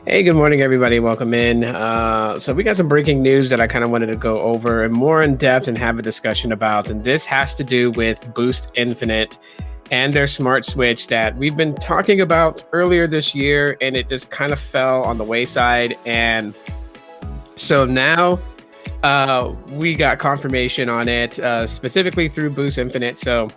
Hey, good morning, everybody. Welcome in. So we got some breaking news that I kind of wanted to go over and more in depth and have a discussion about. And this has to do with Boost Infinite and their smart switch that we've been talking about earlier this year, and it just kind of fell on the wayside. And so now we got confirmation on it, specifically through Boost Infinite. So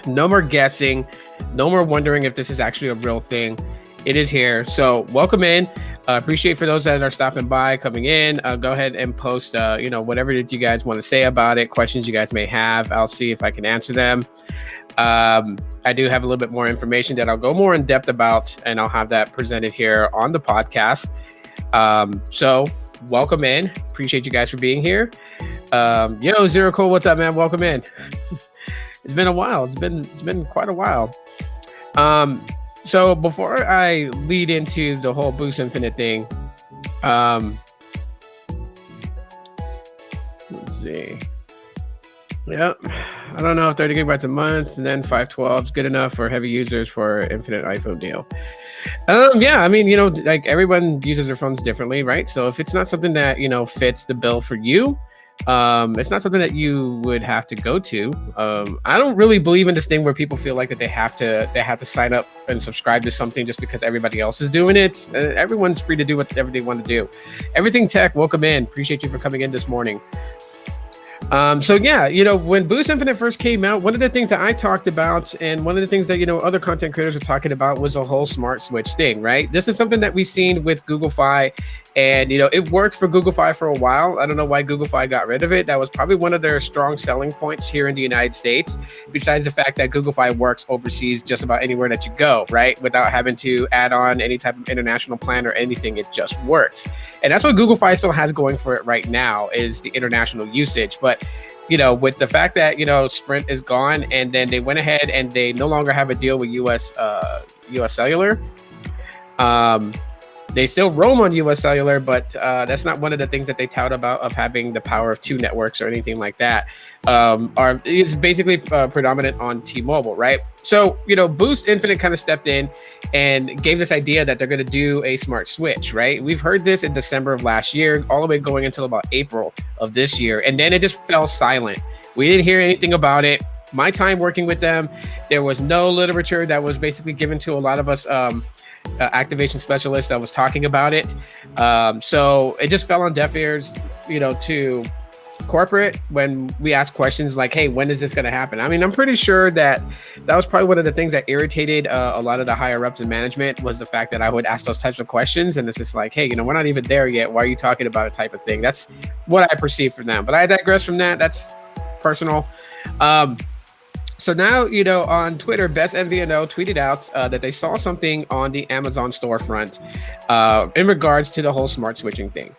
no more guessing, no more wondering if this is actually a real thing. It is here. So welcome in. Appreciate for those that are stopping by, coming in. Go ahead and post, whatever that you guys want to say about it, questions you guys may have. I'll see if I can answer them. I do have a little bit more information that I'll go more in depth about, and I'll have that presented here on the podcast. So welcome in. Appreciate you guys for being here. Zero Cool, what's up, man? Welcome in. It's been a while. It's been quite a while. So before I lead into the whole Boost Infinite thing, let's see. Yep. I don't know if 30 gigabytes a month and then 512 is good enough for heavy users for Infinite iPhone deal. Yeah, I mean, like everyone uses their phones differently, right? So if it's not something that, fits the bill for you, it's not something that you would have to go to. I don't really believe in this thing where people feel like that they have to sign up and subscribe to something just because everybody else is doing it. Everyone's free to do whatever they want to do. Everything Tech, welcome in. Appreciate you for coming in this morning. When Boost Infinite first came out, one of the things that I talked about and one of the things that, other content creators were talking about was a whole smart switch thing, right? This is something that we've seen with Google Fi, and, it worked for Google Fi for a while. I don't know why Google Fi got rid of it. That was probably one of their strong selling points here in the United States, besides the fact that Google Fi works overseas just about anywhere that you go, right? Without having to add on any type of international plan or anything, it just works. And that's what Google Fi still has going for it right now, is the international usage. But with the fact that, Sprint is gone, and then they went ahead and they no longer have a deal with US Cellular. They still roam on US Cellular, but that's not one of the things that they tout about of having the power of two networks or anything like that. Is basically predominant on T-Mobile, right? So, Boost Infinite kind of stepped in and gave this idea that they're going to do a smart switch, right? We've heard this in December of last year, all the way going until about April of this year. And then it just fell silent. We didn't hear anything about it. My time working with them, there was no literature that was basically given to a lot of us activation specialists that was talking about it. So it just fell on deaf ears, to corporate when we asked questions like, hey, when is this going to happen? I mean, I'm pretty sure that was probably one of the things that irritated a lot of the higher ups in management, was the fact that I would ask those types of questions. And it's just like, hey, we're not even there yet. Why are you talking about a type of thing? That's what I perceive from them. But I digress from that. That's personal. So now, on Twitter, Best MVNO tweeted out that they saw something on the Amazon storefront in regards to the whole smart switching thing.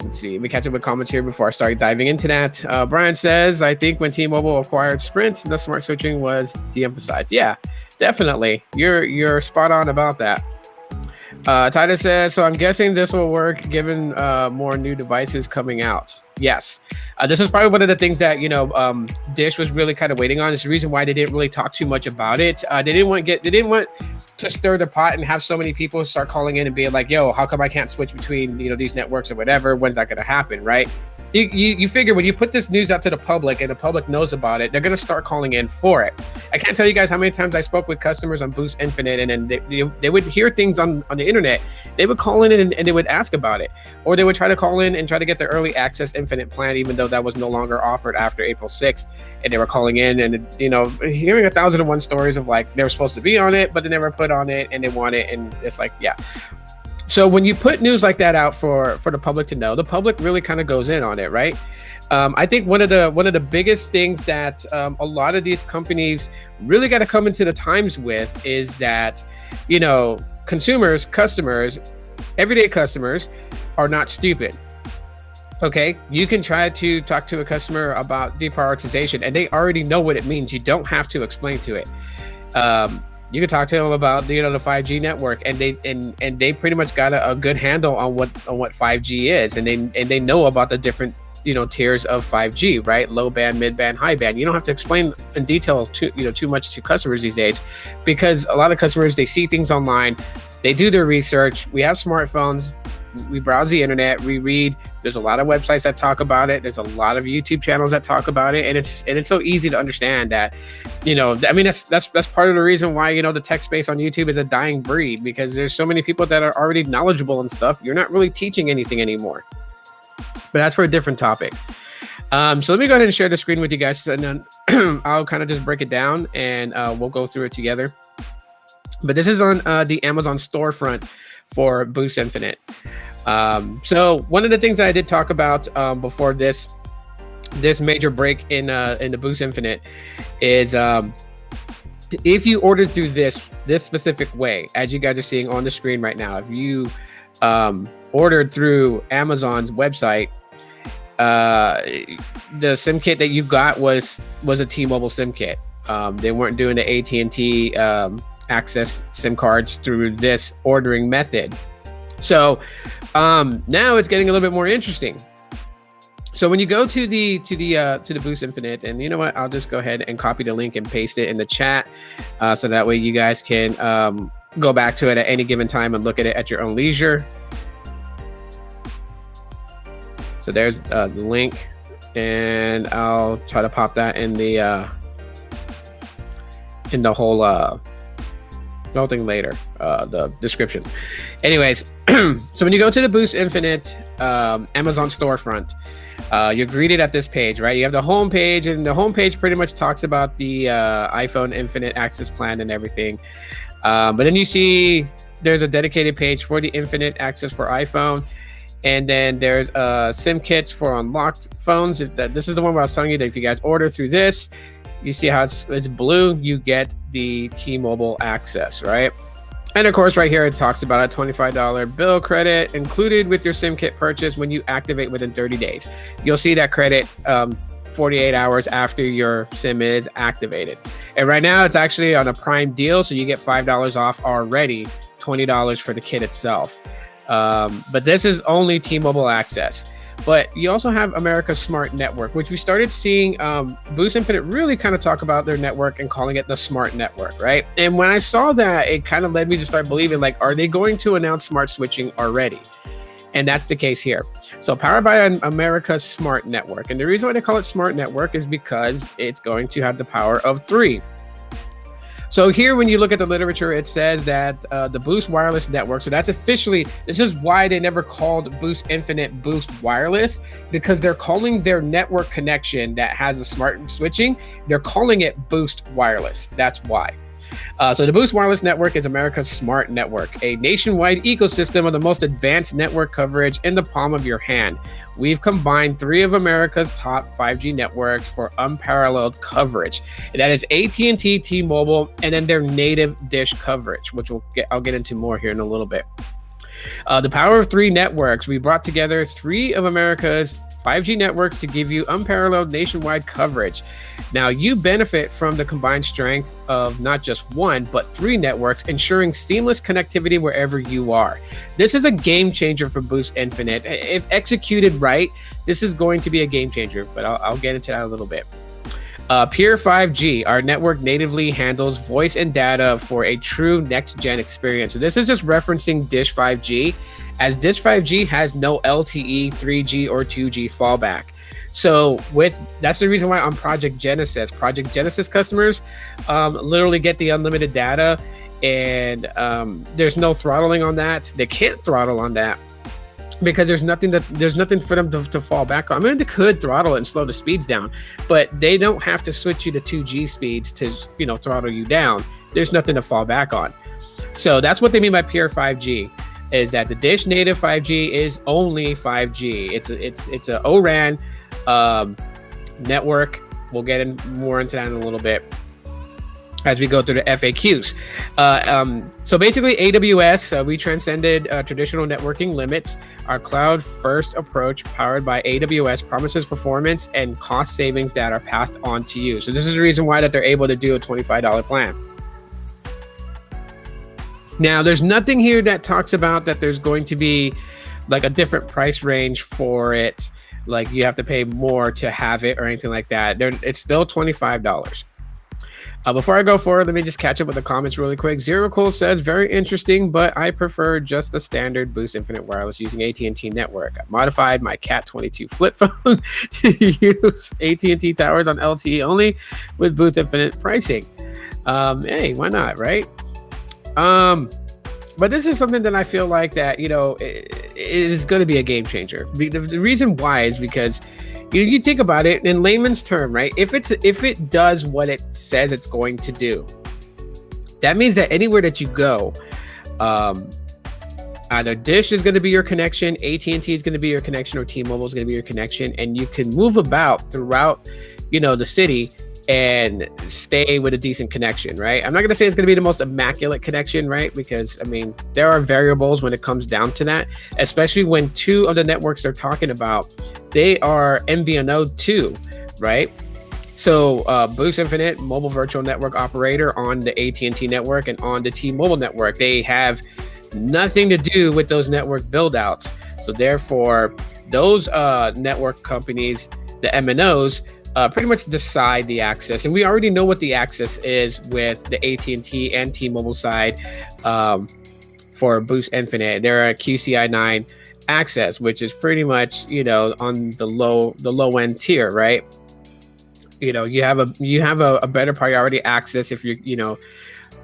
Let's see. Let me catch up with comments here before I start diving into that. Brian says, I think when T-Mobile acquired Sprint, the smart switching was de-emphasized. Yeah, definitely. You're spot on about that. Titus says, so I'm guessing this will work given more new devices coming out. Yes. This is probably one of the things that, Dish was really kind of waiting on. It's the reason why they didn't really talk too much about it. They didn't want to stir the pot and have so many people start calling in and being like, yo, how come I can't switch between, these networks or whatever? When's that going to happen? Right. You figure when you put this news out to the public and the public knows about it, they're going to start calling in for it. I can't tell you guys how many times I spoke with customers on Boost Infinite, and then they would hear things on the internet. They would call in and they would ask about it, or they would try to call in and try to get the early access Infinite plan, even though that was no longer offered after April 6th. And they were calling in and, hearing 1,001 stories of like, they were supposed to be on it, but they never put on it and they want it. And it's like, yeah. So when you put news like that out for the public to know, the public really kind of goes in on it, right? I think one of the biggest things that a lot of these companies really got to come into the times with is that, customers, everyday customers are not stupid. Okay, you can try to talk to a customer about deprioritization and they already know what it means. You don't have to explain to it. You can talk to them about the 5G network, and they pretty much got a good handle on what 5G is, and they know about the different tiers of 5G, right? Low band, mid band, high band. You don't have to explain in detail too much to customers these days, because a lot of customers, they see things online, They do their research. We have smartphones. We browse the internet. We read. There's a lot of websites that talk about it. There's a lot of YouTube channels that talk about it, and it's so easy to understand that, I mean, that's part of the reason why the tech space on YouTube is a dying breed, because there's so many people that are already knowledgeable and stuff. You're not really teaching anything anymore. But that's for a different topic. So let me go ahead and share the screen with you guys, and then I'll kind of just break it down, and we'll go through it together. But this is on the Amazon storefront for Boost Infinite. So one of the things that I did talk about before this major break in the Boost Infinite is if you ordered through this specific way, as you guys are seeing on the screen right now, if you ordered through Amazon's website, the SIM kit that you got was a T-Mobile SIM kit. They weren't doing the AT&T access SIM cards through this ordering method. So now it's getting a little bit more interesting. So when you go to the Boost Infinite, and you know what, I'll just go ahead and copy the link and paste it in the chat, so that way you guys can go back to it at any given time and look at it at your own leisure. So there's the link, and I'll try to pop that in the whole thing later, the description. Anyways, so when you go to the Boost Infinite Amazon storefront, you're greeted at this page, right? You have the home page, and the home page pretty much talks about the iPhone Infinite Access plan and everything. But then you see there's a dedicated page for the Infinite Access for iPhone. And then there's SIM kits for unlocked phones. This is the one where I was telling you that if you guys order through this, you see how it's blue, you get the T-Mobile access, right? And of course, right here, it talks about a $25 bill credit included with your SIM kit purchase when you activate within 30 days. You'll see that credit 48 hours after your SIM is activated. And right now, it's actually on a Prime deal, so you get $5 off already, $20 for the kit itself. But this is only T-Mobile access. But you also have America's Smart Network, which we started seeing Boost Infinite really kind of talk about their network and calling it the Smart Network, right? And when I saw that, it kind of led me to start believing, like, are they going to announce smart switching already? And that's the case here. So powered by America's Smart Network. And the reason why they call it Smart Network is because it's going to have the power of 3. So here, when you look at the literature, it says that the Boost Wireless Network, so that's officially, this is why they never called Boost Infinite Boost Wireless, because they're calling their network connection that has a smart switching, they're calling it Boost Wireless. That's why. So the Boost Wireless Network is America's smart network, a nationwide ecosystem of the most advanced network coverage in the palm of your hand. We've combined 3 of America's top 5G networks for unparalleled coverage. And that is AT&T, T-Mobile, and then their native dish coverage, which I'll get into more here in a little bit. The power of 3 networks. We brought together 3 of America's 5G networks to give you unparalleled nationwide coverage. Now, you benefit from the combined strength of not just 1, but 3 networks, ensuring seamless connectivity wherever you are. This is a game changer for Boost Infinite. If executed right, this is going to be a game changer, but I'll get into that a little bit. Pure 5G, our network natively handles voice and data for a true next-gen experience. So this is just referencing Dish 5G, as Dish 5G has no LTE, 3G, or 2G fallback. So that's the reason why on Project Genesis customers literally get the unlimited data, and there's no throttling on that. They can't throttle on that because there's nothing for them to fall back on. I mean, they could throttle it and slow the speeds down, but they don't have to switch you to 2G speeds to throttle you down. There's nothing to fall back on. So that's what they mean by pure 5G. Is that the Dish native 5G is only 5G. It's a ORAN network. We'll get more into that in a little bit as we go through the FAQs. So basically, AWS, we transcended traditional networking limits. Our cloud-first approach, powered by AWS, promises performance and cost savings that are passed on to you. So this is the reason why that they're able to do a $25 plan. Now, there's nothing here that talks about that there's going to be like a different price range for it, like you have to pay more to have it or anything like that. It's still $25. Before I go forward, let me just catch up with the comments really quick. Zero Cool says, very interesting, but I prefer just the standard Boost Infinite Wireless using AT&T network. I modified my Cat 22 flip phone to use AT&T towers on LTE only with Boost Infinite pricing. Hey, why not, right? But this is something that I feel like that, it is going to be a game changer. The reason why is because you think about it in layman's term, right? If it does what it says it's going to do, that means that anywhere that you go, either Dish is going to be your connection, AT&T is going to be your connection, or T-Mobile is going to be your connection, and you can move about throughout, the city and stay with a decent connection, right? I'm not going to say it's going to be the most immaculate connection, right? Because, there are variables when it comes down to that, especially when two of the networks they're talking about, they are MVNO 2, right? So Boost Infinite, mobile virtual network operator on the AT&T network and on the T-Mobile network, they have nothing to do with those network build-outs. So therefore, those network companies, the MNOs, pretty much decide the access. And we already know what the access is with the AT&T and T-Mobile side for Boost Infinite. They're a QCI 9 access, which is pretty much, on the low end tier, right? You have a better priority access if you're,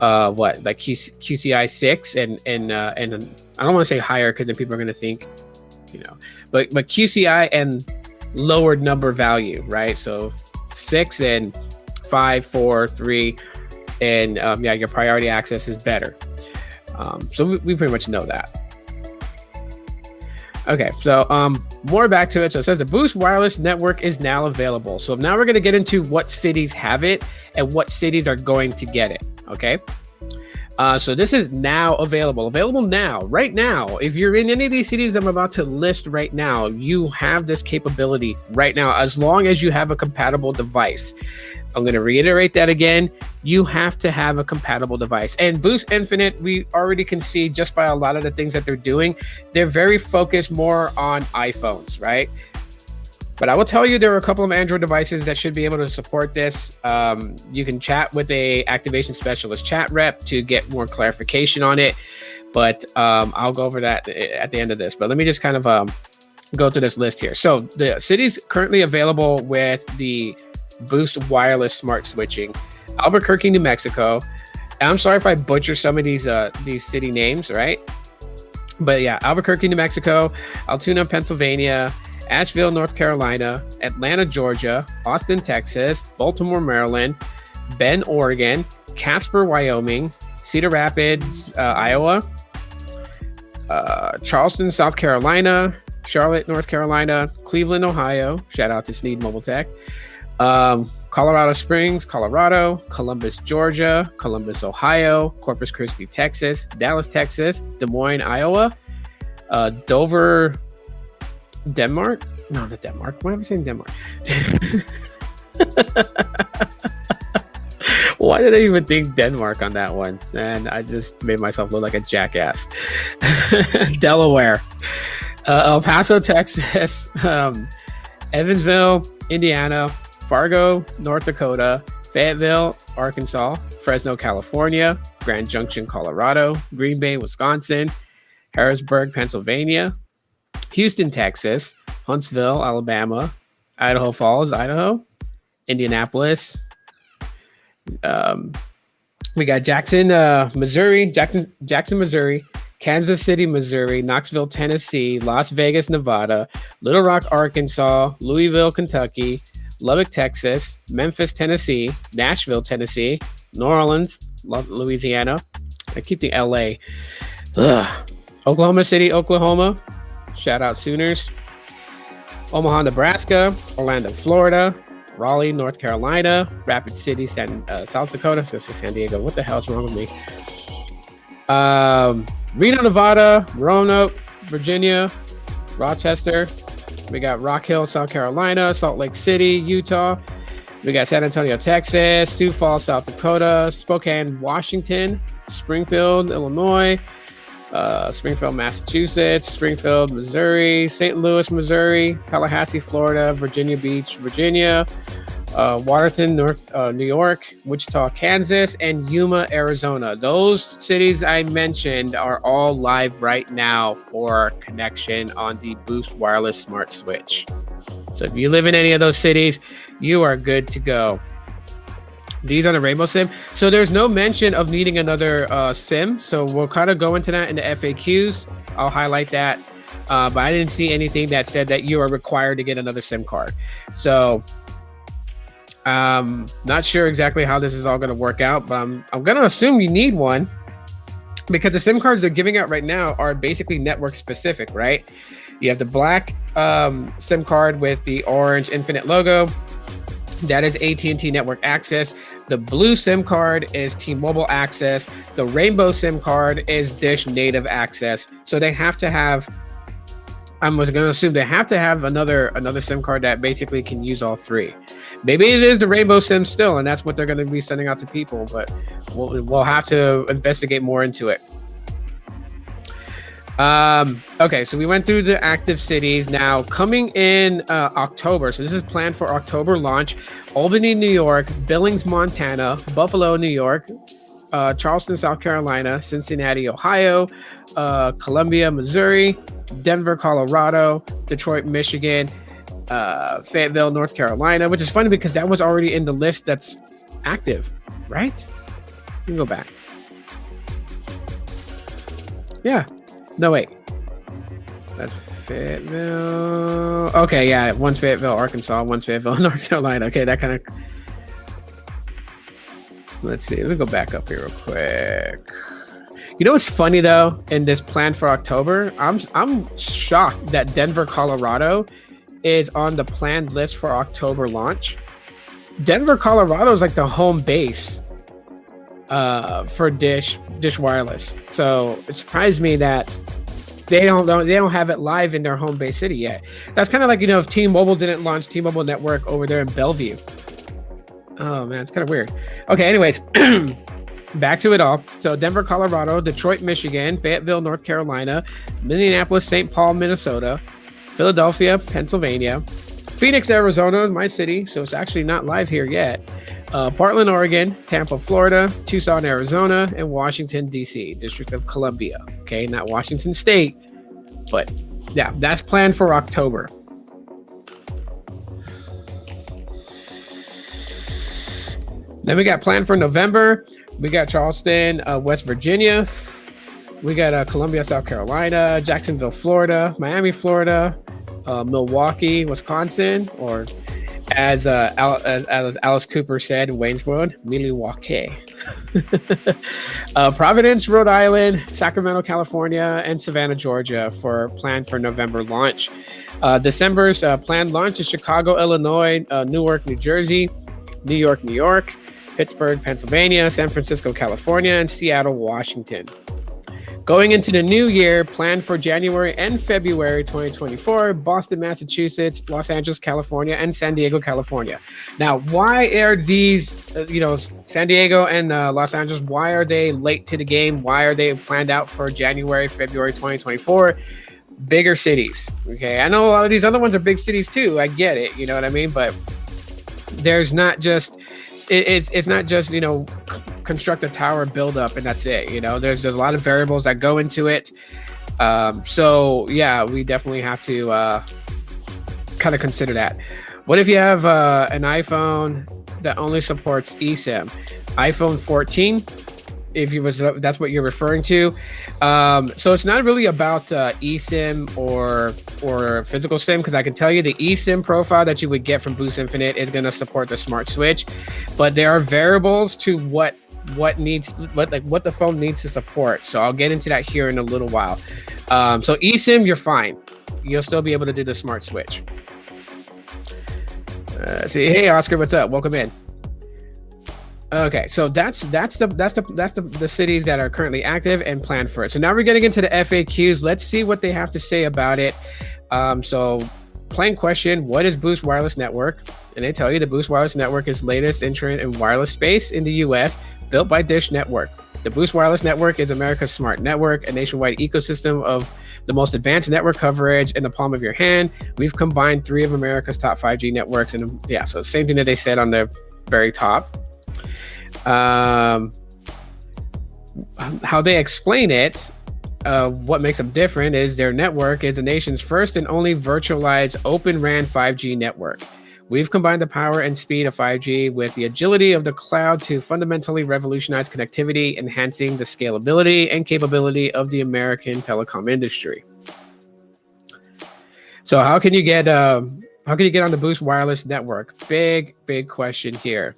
like QCI 6 and I don't want to say higher because then people are going to think, but QCI and lowered number value, right? So 6 and 5, 4, 3, and your priority access is better. So we pretty much know that. Okay, so more back to it. So it says the Boost Wireless Network is now available. So now we're going to get into what cities have it and what cities are going to get it. Okay. So this is now available now, right now. If you're in any of these cities I'm about to list right now, you have this capability right now, as long as you have a compatible device. I'm going to reiterate that again. You have to have a compatible device. And Boost Infinite, we already can see just by a lot of the things that they're doing, they're very focused more on iPhones, right? But I will tell you, there are a couple of Android devices that should be able to support this. You can chat with a activation specialist chat rep to get more clarification on it. But I'll go over that at the end of this. But let me just kind of go through this list here. So the cities currently available with the Boost Wireless Smart Switching: Albuquerque, New Mexico. I'm sorry if I butcher some of these city names, right? But yeah, Albuquerque, New Mexico, Altoona, Pennsylvania, Asheville, North Carolina, Atlanta, Georgia, Austin, Texas, Baltimore, Maryland, Bend, Oregon, Casper, Wyoming, Cedar Rapids, Iowa, Charleston, South Carolina, Charlotte, North Carolina, Cleveland, Ohio. Shout out to Sneed Mobile Tech. Colorado Springs, Colorado, Columbus, Georgia, Columbus, Ohio, Corpus Christi, Texas, Dallas, Texas, Des Moines, Iowa, Dover, Denmark? No, not Denmark. Why am I saying Denmark? Why did I even think Denmark on that one? And I just made myself look like a jackass. Delaware, El Paso, Texas, Evansville, Indiana, Fargo, North Dakota, Fayetteville, Arkansas, Fresno, California, Grand Junction, Colorado, Green Bay, Wisconsin, Harrisburg, Pennsylvania, Houston, Texas, Huntsville, Alabama, Idaho Falls, Idaho, Indianapolis. We got Jackson, Missouri, Jackson, Missouri, Kansas City, Missouri, Knoxville, Tennessee, Las Vegas, Nevada, Little Rock, Arkansas, Louisville, Kentucky, Lubbock, Texas, Memphis, Tennessee, Nashville, Tennessee, New Orleans, Louisiana. I keep the LA. Oklahoma City, Oklahoma. Shout out Sooners. Omaha, Nebraska, Orlando, Florida, Raleigh, North Carolina, Rapid City, South Dakota. So San Diego. What the hell's wrong with me? Reno, Nevada, Roanoke, Virginia, Rochester. We got Rock Hill, South Carolina, Salt Lake City, Utah. We got San Antonio, Texas, Sioux Falls, South Dakota, Spokane, Washington, Springfield, Illinois, Springfield, Massachusetts, Springfield, Missouri, St. Louis, Missouri, Tallahassee, Florida, Virginia Beach, Virginia, Waterton, North New York, Wichita, Kansas, and Yuma, Arizona. Those cities I mentioned are all live right now for connection on the Boost Wireless Smart Switch. So if you live in any of those cities, you are good to go. These on the Rainbow SIM. So there's no mention of needing another SIM. So we'll kind of go into that in the FAQs. I'll highlight that. But I didn't see anything that said that you are required to get another SIM card. So not sure exactly how this is all going to work out, but I'm going to assume you need one because the SIM cards they're giving out right now are basically network specific, right? You have the black SIM card with the orange Infinite logo. That is AT&T network access. The blue SIM card is T-Mobile access. The rainbow SIM card is Dish native access. So they have to have, I'm going to assume they have to have another SIM card that basically can use all three. Maybe it is the rainbow SIM still, and that's what they're going to be sending out to people, but we'll have to investigate more into it. Okay, so we went through the active cities. Now coming in October, so this is planned for October launch: Albany, New York; Billings, Montana; Buffalo, New York; Charleston, South Carolina; Cincinnati, Ohio; Columbia, Missouri; Denver, Colorado; Detroit, Michigan; Fayetteville, North Carolina. Which is funny because that was already in the list that's active, right? You can go back. Yeah. No, wait. That's Fayetteville. Okay, yeah. One's Fayetteville, Arkansas. One's Fayetteville, North Carolina. Okay, that kind of... Let's see. Let me go back up here real quick. You know what's funny, though? In this plan for October, I'm shocked that Denver, Colorado is on the planned list for October launch. Denver, Colorado is like the home base for Dish Wireless. So it surprised me that they don't have it live in their home base city yet. That's kind of like, if T-Mobile didn't launch T-Mobile network over there in Bellevue. Oh man, it's kind of weird. Okay, anyways, back to it all. So Denver, Colorado; Detroit, Michigan; Fayetteville, North Carolina; Minneapolis, St. Paul, Minnesota; Philadelphia, Pennsylvania; Phoenix, Arizona, my city, so it's actually not live here yet. Portland, Oregon; Tampa, Florida; Tucson, Arizona; and Washington, D.C., District of Columbia. Okay, not Washington State, but yeah, that's planned for October. Then we got planned for November. We got Charleston, West Virginia. We got Columbia, South Carolina; Jacksonville, Florida; Miami, Florida; Milwaukee, Wisconsin, or as Alice Cooper said in Wayne's World, Milwaukee. Providence, Rhode Island; Sacramento, California; and Savannah, Georgia planned for November launch. December's planned launch is Chicago, Illinois; Newark, New Jersey; New York; Pittsburgh, Pennsylvania; San Francisco, California; and Seattle, Washington. Going into the new year, planned for January and February 2024, Boston, Massachusetts; Los Angeles, California; and San Diego, California. Now, why are these, San Diego and Los Angeles, why are they late to the game? Why are they planned out for January, February 2024? Bigger cities. Okay, I know a lot of these other ones are big cities too. I get it, you know what I mean? But there's not just... It's not just, construct a tower, build up, and that's it. There's a lot of variables that go into it. So yeah, we definitely have to kind of consider that. What if you have an iPhone that only supports eSIM? iPhone 14, that's what you're referring to. So it's not really about eSIM or physical SIM, because I can tell you the eSIM profile that you would get from Boost Infinite is going to support the Smart Switch, but there are variables to what the phone needs to support. So I'll get into that here in a little while. So eSIM, you're fine. You'll still be able to do the Smart Switch. Hey Oscar, what's up? Welcome in. Okay, so that's the cities that are currently active and planned for it. So now we're getting into the FAQs. Let's see what they have to say about it. So plain question: what is Boost Wireless Network? And they tell you the Boost Wireless Network is latest entrant in wireless space in the U.S., built by Dish Network. The Boost Wireless Network is America's smart network, a nationwide ecosystem of the most advanced network coverage in the palm of your hand. We've combined 3 of America's top 5G networks. And yeah, so same thing that they said on the very top. How they explain it, what makes them different is their network is the nation's first and only virtualized Open RAN 5G network. We've combined the power and speed of 5G with the agility of the cloud to fundamentally revolutionize connectivity, enhancing the scalability and capability of the American telecom industry. So how can you get on the Boost Wireless network? Big question here.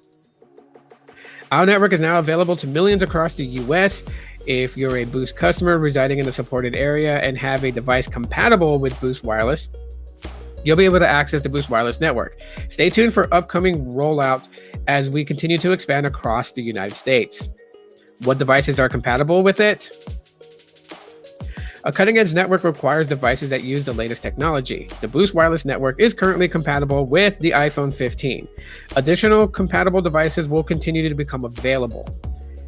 Our network is now available to millions across the US. If you're a Boost customer residing in the supported area and have a device compatible with Boost Wireless, you'll be able to access the Boost Wireless network. Stay tuned for upcoming rollouts as we continue to expand across the United States. What devices are compatible with it? A cutting-edge network requires devices that use the latest technology. The Boost Wireless network is currently compatible with the iPhone 15. Additional compatible devices will continue to become available.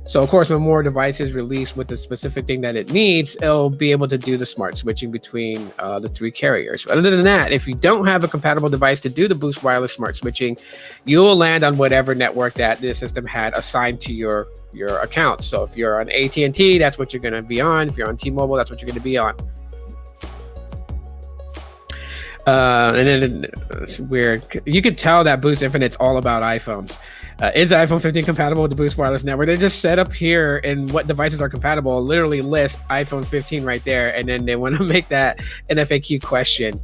So of course, when more devices release with the specific thing that it needs, it'll be able to do the smart switching between the 3 carriers. Other than that, if you don't have a compatible device to do the Boost Wireless smart switching, you will land on whatever network that the system had assigned to your account. So if you're on AT&T, that's what you're going to be on. If you're on T-Mobile, that's what you're going to be on. And then it's weird. You could tell that Boost Infinite's all about iPhones. Is the iPhone 15 compatible with the Boost Wireless network? They just set up here and what devices are compatible, literally list iPhone 15 right there, and then they want to make that an FAQ question.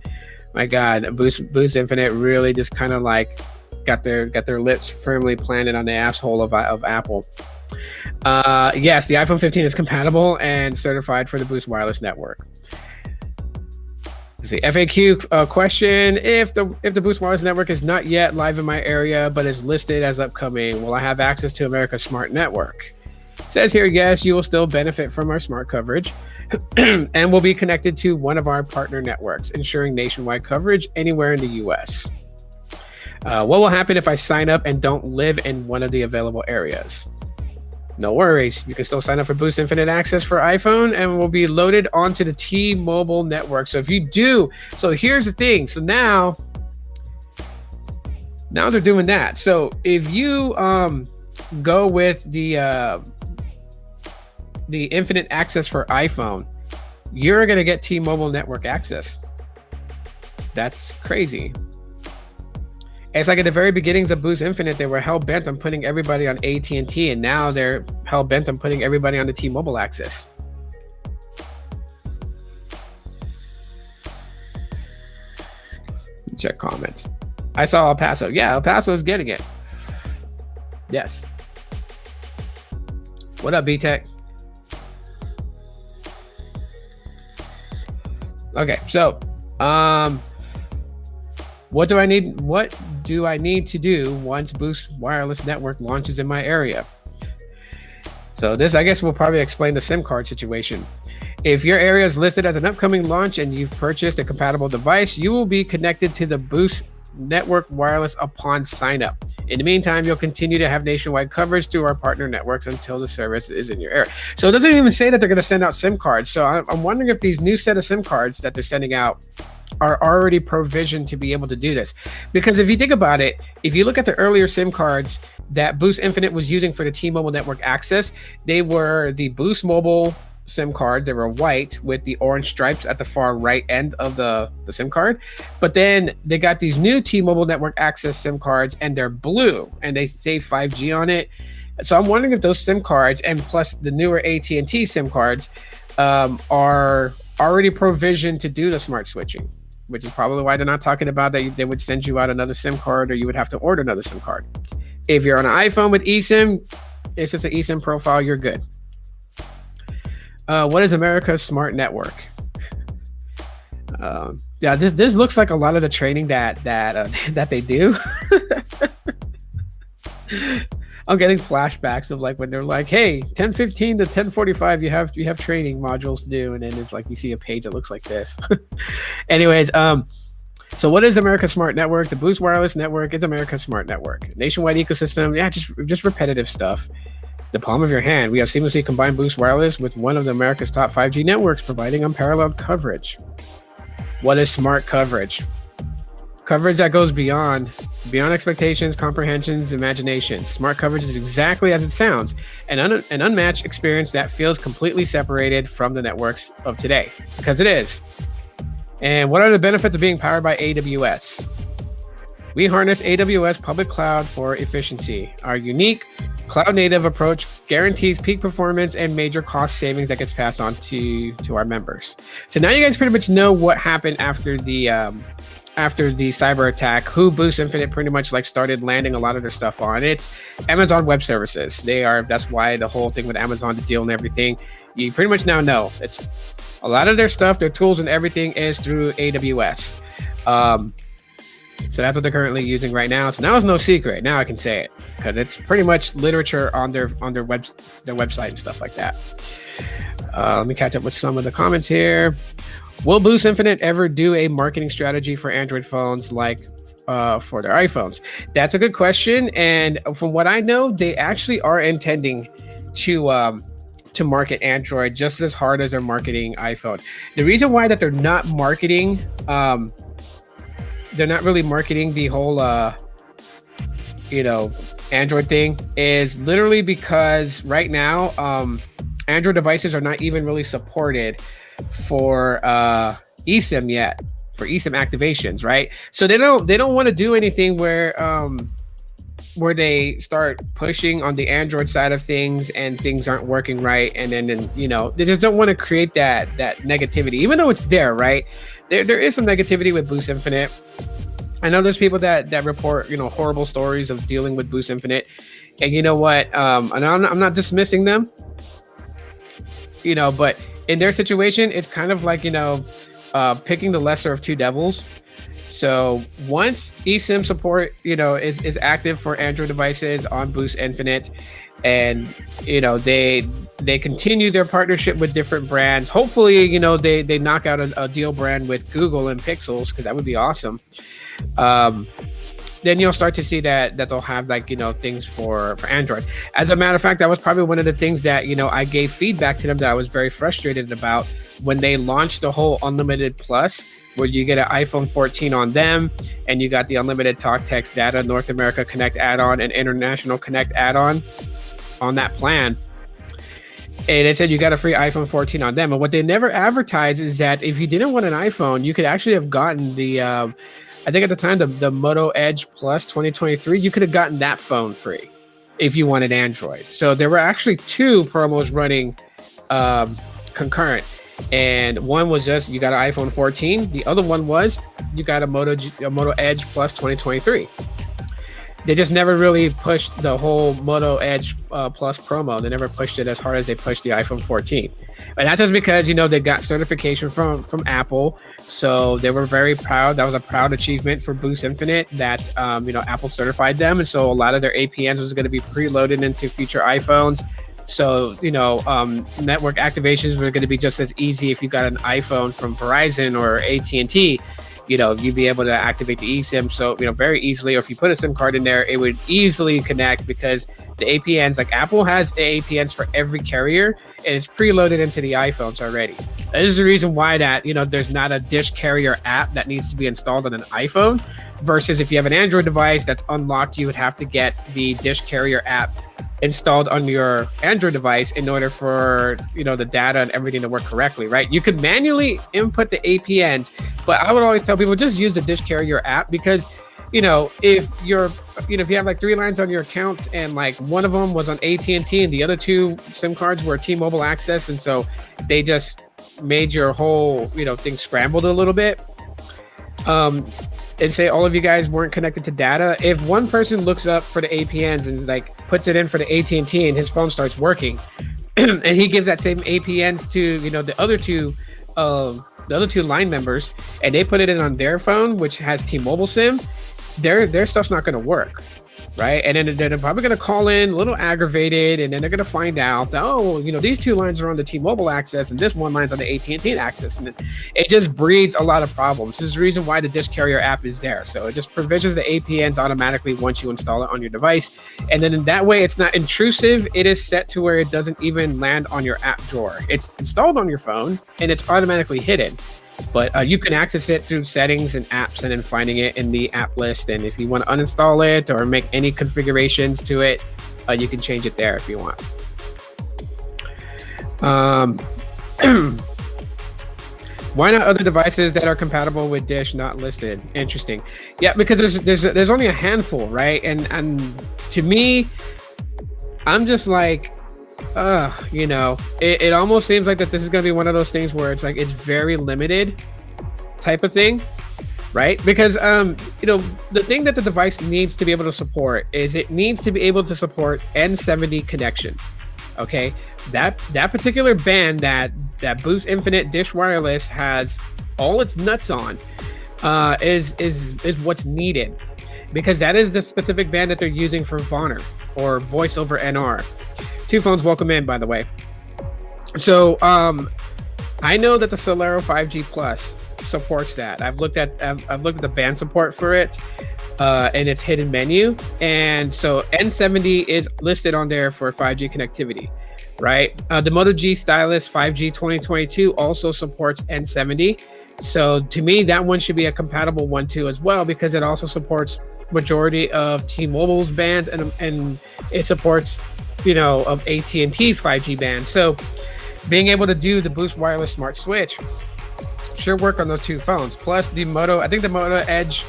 My God, Boost Infinite really just kind of like got their lips firmly planted on the asshole of Apple. Yes, the iPhone 15 is compatible and certified for the Boost Wireless network. The FAQ question: If the Boost Wireless network is not yet live in my area but is listed as upcoming, will I have access to America's smart network? It says here, yes, you will still benefit from our smart coverage and will be connected to one of our partner networks, ensuring nationwide coverage anywhere in the US. What will happen if I sign up and don't live in one of the available areas? No worries. You can still sign up for Boost Infinite Access for iPhone and will be loaded onto the T-Mobile network. So if you do, so here's the thing. So now they're doing that. So if you go with the Infinite Access for iPhone, you're going to get T-Mobile network access. That's crazy. It's like at the very beginnings of Boost Infinite, they were hell-bent on putting everybody on AT&T, and now they're hell-bent on putting everybody on the T-Mobile access. Check comments. I saw El Paso. Yeah, El Paso is getting it. Yes. What up, B-Tech? Okay, so what do I need to do once Boost Wireless Network launches in my area? So this, I guess, will probably explain the SIM card situation. If your area is listed as an upcoming launch and you've purchased a compatible device, you will be connected to the Boost Network Wireless upon sign up. In the meantime, you'll continue to have nationwide coverage through our partner networks until the service is in your area. So it doesn't even say that they're going to send out SIM cards. So I'm wondering if these new set of SIM cards that they're sending out are already provisioned to be able to do this. Because if you think about it, if you look at the earlier SIM cards that Boost Infinite was using for the T-Mobile network access, they were the Boost Mobile SIM cards. They were white with the orange stripes at the far right end of the SIM card. But then they got these new T-Mobile network access SIM cards, and they're blue, and they say 5G on it. So I'm wondering if those SIM cards, and plus the newer AT&T SIM cards, are already provisioned to do the smart switching, which is probably why they're not talking about that they would send you out another SIM card, or you would have to order another SIM card. If you're on an iPhone with eSIM, it's just an eSIM profile, you're good. What is America's smart network? Yeah, this looks like a lot of the training that they do. I'm getting flashbacks of like when they're like, hey, 10:15 to 10:45, you have training modules to do, and then it's like you see a page that looks like this. Anyways, so what is America's smart network? The Boost Wireless network is America's smart network. Nationwide ecosystem, yeah, just repetitive stuff. The palm of your hand. We have seamlessly combined Boost Wireless with one of America's top 5G networks, providing unparalleled coverage. What is smart coverage? Coverage that goes beyond expectations, comprehensions, imaginations. Smart coverage is exactly as it sounds, an unmatched experience that feels completely separated from the networks of today, because it is. And what are the benefits of being powered by AWS? We harness AWS public cloud for efficiency. Our unique cloud-native approach guarantees peak performance and major cost savings that gets passed on to our members. So now you guys pretty much know what happened after the cyber attack, who Boost Infinite pretty much like started landing a lot of their stuff on. It's Amazon Web Services. That's why the whole thing with Amazon, the deal and everything, you pretty much now know it's a lot of their stuff, their tools and everything is through AWS. So that's what they're currently using right now. So now it's no secret. Now I can say it because it's pretty much literature on their website and stuff like that. Let me catch up with some of the comments here. Will Boost Infinite ever do a marketing strategy for Android phones like for their iPhones? That's a good question. And from what I know, they actually are intending to market Android just as hard as they're marketing iPhone. The reason why that they're not marketing, they're not really marketing the whole, Android thing is literally because right now, Android devices are not even really supported for eSIM yet, for eSIM activations, right? So they don't want to do anything where they start pushing on the Android side of things and things aren't working right, and then they just don't want to create that negativity, even though it's there, right? There is some negativity with Boost Infinite. I know there's people that report horrible stories of dealing with Boost Infinite, and you know what? And I'm not dismissing them, but in their situation, it's kind of like picking the lesser of two devils. So once eSIM support is active for Android devices on Boost Infinite, and they continue their partnership with different brands. Hopefully, they knock out a deal brand with Google and Pixels, because that would be awesome. Then you'll start to see that they'll have things for Android. As a matter of fact, that was probably one of the things that I gave feedback to them that I was very frustrated about when they launched the whole Unlimited Plus, where you get an iPhone 14 on them, and you got the Unlimited Talk, Text, Data, North America Connect add-on, and International Connect add-on on that plan. And it said you got a free iPhone 14 on them. And what they never advertised is that if you didn't want an iPhone, you could actually have gotten the I think at the time, the Moto Edge Plus 2023, you could have gotten that phone free if you wanted Android. So there were actually two promos running concurrent. And one was just you got an iPhone 14. The other one was you got a Moto Edge Plus 2023. They just never really pushed the whole Moto Edge Plus promo. They never pushed it as hard as they pushed the iPhone 14. And that's just because, they got certification from Apple. So they were very proud. That was a proud achievement for Boost Infinite that, Apple certified them. And so a lot of their APNs was going to be preloaded into future iPhones. So, network activations were going to be just as easy if you got an iPhone from Verizon or AT&T. You'd be able to activate the eSIM. So, very easily, or if you put a SIM card in there, it would easily connect because the APNs, like Apple has the APNs for every carrier, and it's preloaded into the iPhones already. This is the reason why that, there's not a Dish Carrier app that needs to be installed on an iPhone versus if you have an Android device that's unlocked, you would have to get the Dish Carrier app installed on your Android device in order for the data and everything to work correctly, right? You could manually input the APNs, but I would always tell people just use the Dish Carrier app because if you have like 3 lines on your account and like one of them was on AT&T and the other 2 SIM cards were T-Mobile access, and so they just made your whole thing scrambled a little bit. And say all of you guys weren't connected to data. If one person looks up for the APNs and like puts it in for the AT&T and his phone starts working, and he gives that same APNs to the other two line members, and they put it in on their phone, which has T-Mobile SIM, their stuff's not going to work. right? And then they're probably going to call in a little aggravated, and then they're going to find out that, oh, these two lines are on the T-Mobile access, and this one line's on the AT&T access, and it just breeds a lot of problems. This is the reason why the Dish Carrier app is there. So it just provisions the APNs automatically once you install it on your device, and then in that way, it's not intrusive. It is set to where it doesn't even land on your app drawer. It's installed on your phone, and it's automatically hidden. But you can access it through settings and apps, and then finding it in the app list. And if you want to uninstall it or make any configurations to it, you can change it there if you want. Why not other devices that are compatible with Dish not listed? Interesting. Yeah, because there's only a handful, right? And to me, I'm just like, it almost seems like that this is going to be one of those things where it's like it's very limited type of thing, right? Because the thing that the device needs to be able to support is it needs to be able to support N70 connection. Okay, that particular band that Boost Infinite Dish Wireless has all its nuts on is what's needed, because that is the specific band that they're using for VoNR or Voice over NR. Two phones, welcome in, by the way. So I know that the Solero 5G Plus supports that. I've looked at the band support for it and its hidden menu, and so N70 is listed on there for 5G connectivity, right? The Moto G Stylus 5G 2022 also supports N70. So to me, that one should be a compatible one too as well, because it also supports majority of T-Mobile's bands, and it supports of AT&T's 5G band. So being able to do the Boost Wireless Smart Switch should work on those two phones. Plus the Moto Edge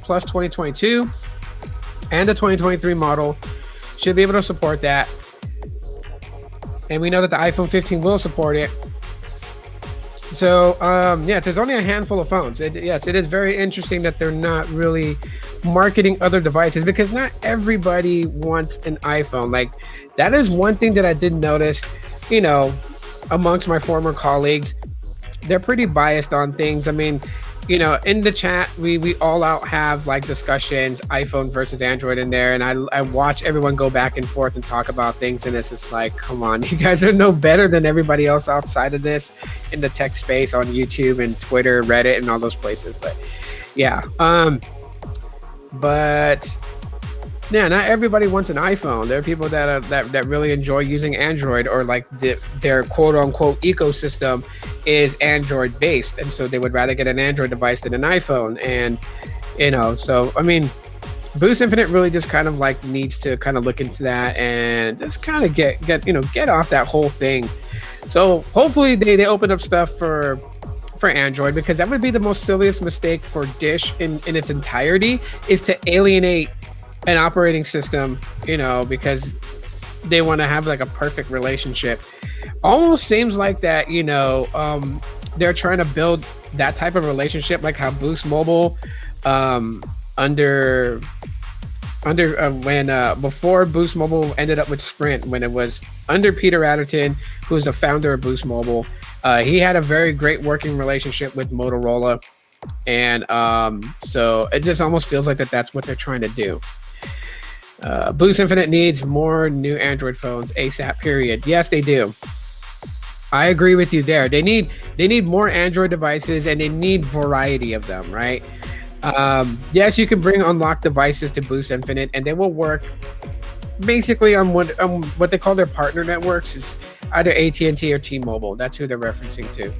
Plus 2022 and the 2023 model should be able to support that. And we know that the iPhone 15 will support it. So there's only a handful of phones. It is very interesting that they're not really marketing other devices, because not everybody wants an iPhone. Like, that is one thing that I did notice, amongst my former colleagues. They're pretty biased on things. I mean, in the chat, we all out have like discussions, iPhone versus Android in there, and I watch everyone go back and forth and talk about things, and it's just like, come on, you guys are no better than everybody else outside of this in the tech space on YouTube and Twitter, Reddit, and all those places. But yeah, not everybody wants an iPhone. There are people that really enjoy using Android, or like their quote unquote ecosystem is Android based, and so they would rather get an Android device than an iPhone. And so I mean, Boost Infinite really just kind of like needs to kind of look into that and just kind of get off that whole thing. So hopefully they open up stuff for Android, because that would be the most silliest mistake for Dish in its entirety, is to alienate an operating system, because they want to have like a perfect relationship. Almost seems like that, they're trying to build that type of relationship, like how Boost Mobile, before Boost Mobile ended up with Sprint, when it was under Peter Adderton, who's the founder of Boost Mobile. He had a very great working relationship with Motorola, and so it just almost feels like that's what they're trying to do. Boost Infinite needs more new Android phones ASAP, period. Yes, they do. I agree with you there. They need more Android devices, and they need variety of them, right? Yes, you can bring unlocked devices to Boost Infinite, and they will work basically on what they call their partner networks, is either AT&T or T-Mobile. That's who they're referencing to.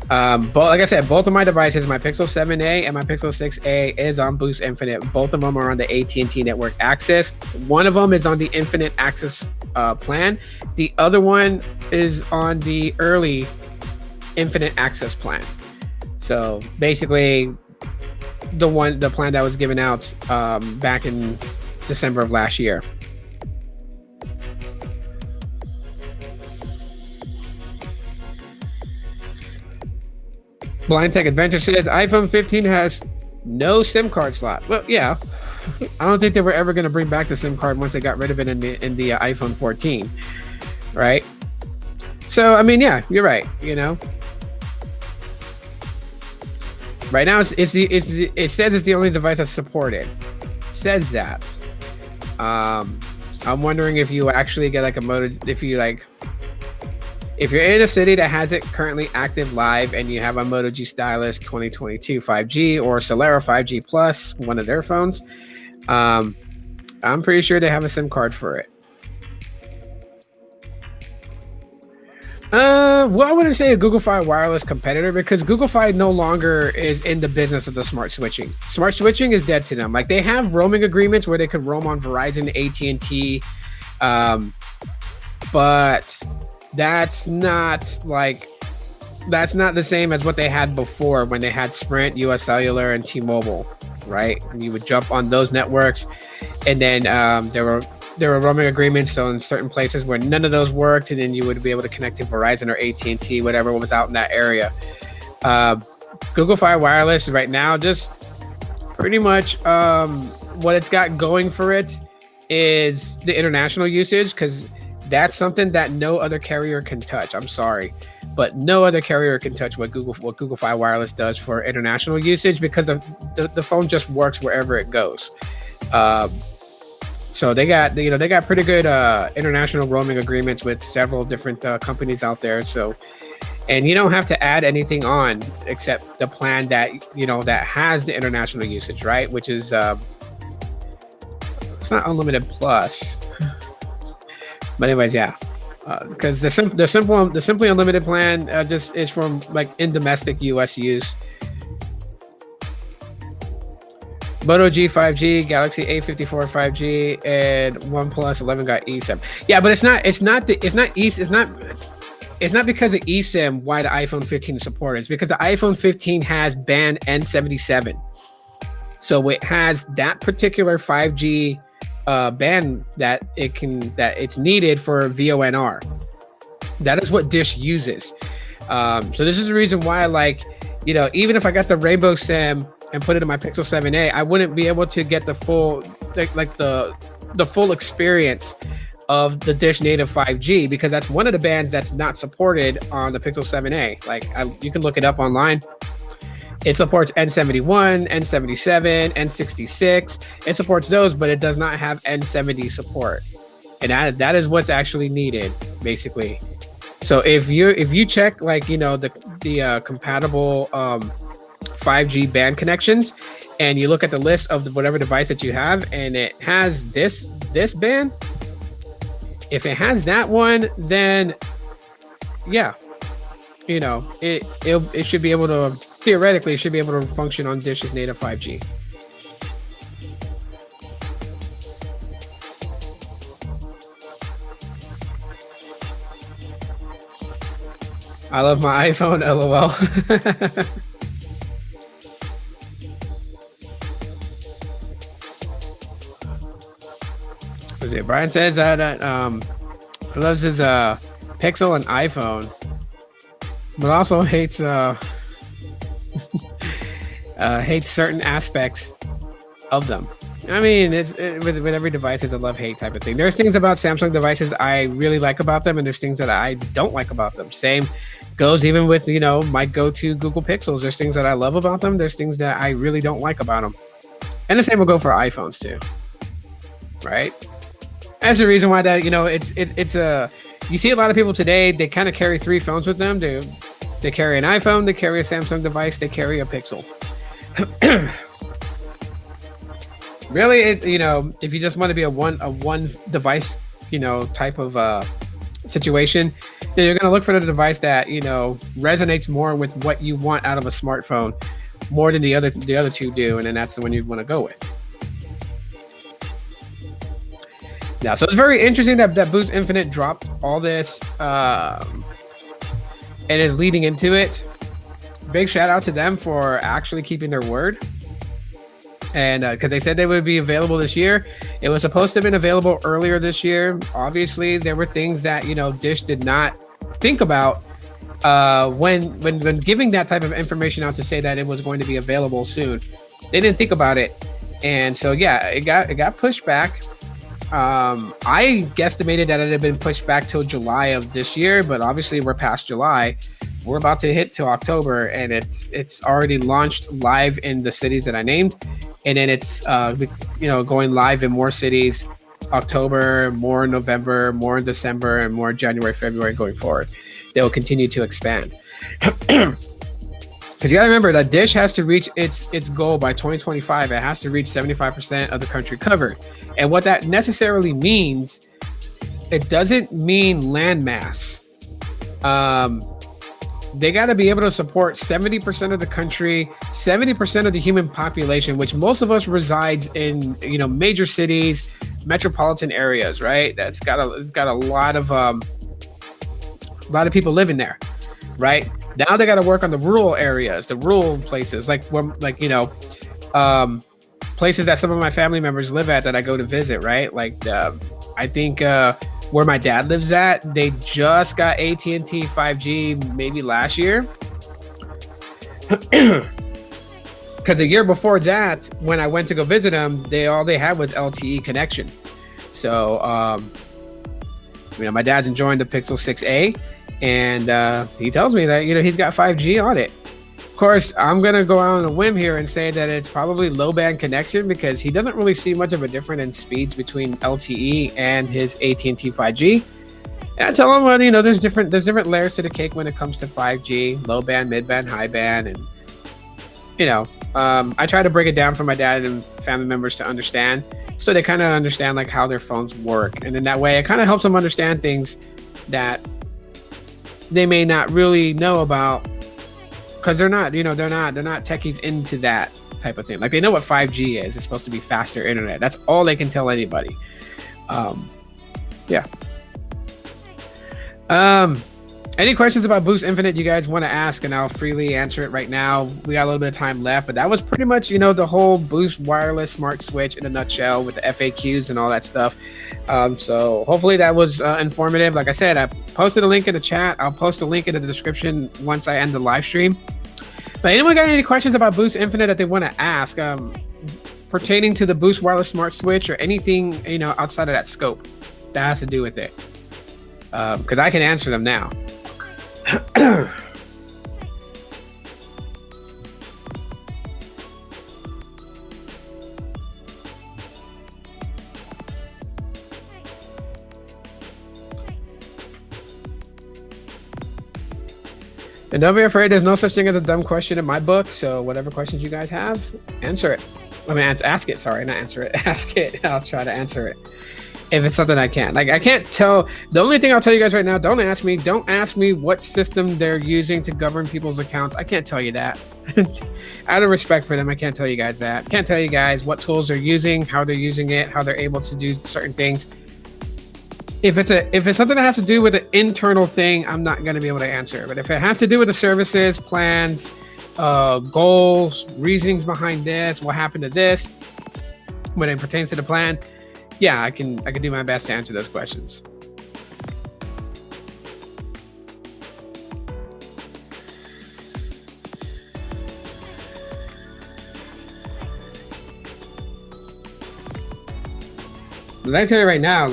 But like I said, both of my devices, my Pixel 7a and my Pixel 6a, is on Boost Infinite. Both of them are on the AT&T network access. One of them is on the Infinite Access plan. The other one is on the early Infinite Access plan. So basically, the plan that was given out back in December of last year. Blind Tech Adventure says iPhone 15 has no SIM card slot. Well, yeah, I don't think they were ever going to bring back the SIM card once they got rid of it in the iPhone 14, right? So I mean, yeah, you're right. Right now it says it's the only device that's supported. It says that. Um, I'm wondering if you actually get like a Moto, if you're in a city that has it currently active live and you have a Moto G Stylus 2022 5G or Solera 5G Plus, one of their phones, um, I'm pretty sure they have a SIM card for it. Well, I wouldn't say a Google Fi wireless competitor because Google Fi no longer is in the business of the smart switching. Smart switching is dead to them. Like they have roaming agreements where they could roam on Verizon, AT&T, um, but that's not like that's not the same as what they had before when they had Sprint, US Cellular, and T-Mobile, right? And you would jump on those networks, and then there were roaming agreements. So in certain places where none of those worked, and then you would be able to connect to Verizon or AT&T, whatever was out in that area. Google Fi Wireless right now, just pretty much what it's got going for it is the international usage, because that's something that no other carrier can touch. I'm sorry, but no other carrier can touch what Google Fi Wireless does for international usage, because the phone just works wherever it goes. So they got pretty good international roaming agreements with several different companies out there. So, and you don't have to add anything on except the plan that that has the international usage, right? Which is it's not unlimited plus, but anyways, yeah. Because the simply unlimited plan just is from like in domestic U.S. use. Moto G 5G, Galaxy A54 5G, and OnePlus 11 got eSIM. Yeah, but it's not because of eSIM why the iPhone 15 is supported. It's because the iPhone 15 has band N77, so it has that particular 5G band that it's needed for VONR. That is what Dish uses. So this is the reason why, like, even if I got the Rainbow SIM and put it in my Pixel 7a, I wouldn't be able to get the full the full experience of the Dish native 5G, because that's one of the bands that's not supported on the Pixel 7a. Like you can look it up online. It supports N71, N77, N66. It supports those, but it does not have N70 support, and that is what's actually needed, basically. So if you check the compatible 5G band connections, and you look at the list of whatever device that you have, and it has this band, if it has that one, then yeah, it should be able to, theoretically, it should be able to function on Dish's native 5G. I love my iPhone, LOL. Brian says that he loves his Pixel and iPhone, but also hates hates certain aspects of them. I mean, with every device, it's a love-hate type of thing. There's things about Samsung devices I really like about them, and there's things that I don't like about them. Same goes even with my go-to Google Pixels. There's things that I love about them. There's things that I really don't like about them, and the same will go for iPhones too, right? That's the reason why that it's a you see a lot of people today, they kind of carry three phones with them. They carry an iPhone, they carry a Samsung device, they carry a Pixel. Really, if you just want to be a one device type of situation, then you're going to look for the device that resonates more with what you want out of a smartphone more than the other two do, and then that's the one you'd want to go with. Yeah, so it's very interesting that Boost Infinite dropped all this and is leading into it. Big shout out to them for actually keeping their word. And because they said they would be available this year. It was supposed to have been available earlier this year. Obviously, there were things that, Dish did not think about when giving that type of information out to say that it was going to be available soon. They didn't think about it. And so, yeah, it got pushed back. I guesstimated that it had been pushed back till July of this year, but obviously we're past July. We're about to hit to October, and it's already launched live in the cities that I named, and then it's going live in more cities October, more in November, more in December, and more in January, February going forward. They will continue to expand. Because you gotta remember that Dish has to reach its goal by 2025. It has to reach 75% of the country covered. And what that necessarily means, it doesn't mean landmass. They got to be able to support 70% of the country, 70% of the human population, which most of us resides in, major cities, metropolitan areas, right? It's got a lot of people living there, right? Now they got to work on the rural areas, the rural places, places that some of my family members live at that I go to visit, right? I think where my dad lives at, they just got AT&T 5G maybe last year. Because the year before that, when I went to go visit them, all they had was LTE connection. So, my dad's enjoying the Pixel 6a, and he tells me that he's got 5G on it. Of course, I'm gonna go out on a whim here and say that it's probably low band connection, because he doesn't really see much of a difference in speeds between LTE and his AT&T 5G. And I tell him, well, there's different layers to the cake when it comes to 5G, low band, mid band, high band, and I try to break it down for my dad and family members to understand, so they kind of understand how their phones work, and in that way, it kind of helps them understand things that they may not really know about. Because they're not techies into that type of thing. They know what 5G is. It's supposed to be faster internet. That's all they can tell anybody. Yeah. Any questions about Boost Infinite you guys want to ask, and I'll freely answer it right now. We got a little bit of time left, but that was pretty much, the whole Boost wireless smart switch in a nutshell, with the FAQs and all that stuff. So hopefully that was informative. Like I said, I posted a link in the chat. I'll post a link in the description once I end the live stream. But anyone got any questions about Boost Infinite that they want to ask pertaining to the Boost wireless smart switch, or anything outside of that scope that has to do with it? Because I can answer them now. And don't be afraid, there's no such thing as a dumb question in my book. So whatever questions you guys have, answer it. Ask it. Sorry, not answer it. Ask it. I'll try to answer it if it's something I can't. I can't tell. The only thing I'll tell you guys right now, don't ask me what system they're using to govern people's accounts. I can't tell you that. Out of respect for them, I can't tell you guys that. Can't tell you guys what tools they're using, how they're using it, how they're able to do certain things. If it's something that has to do with an internal thing, I'm not going to be able to answer. But if it has to do with the services, plans, goals, reasonings behind this, what happened to this, when it pertains to the plan, yeah, I can do my best to answer those questions. But I tell you right now,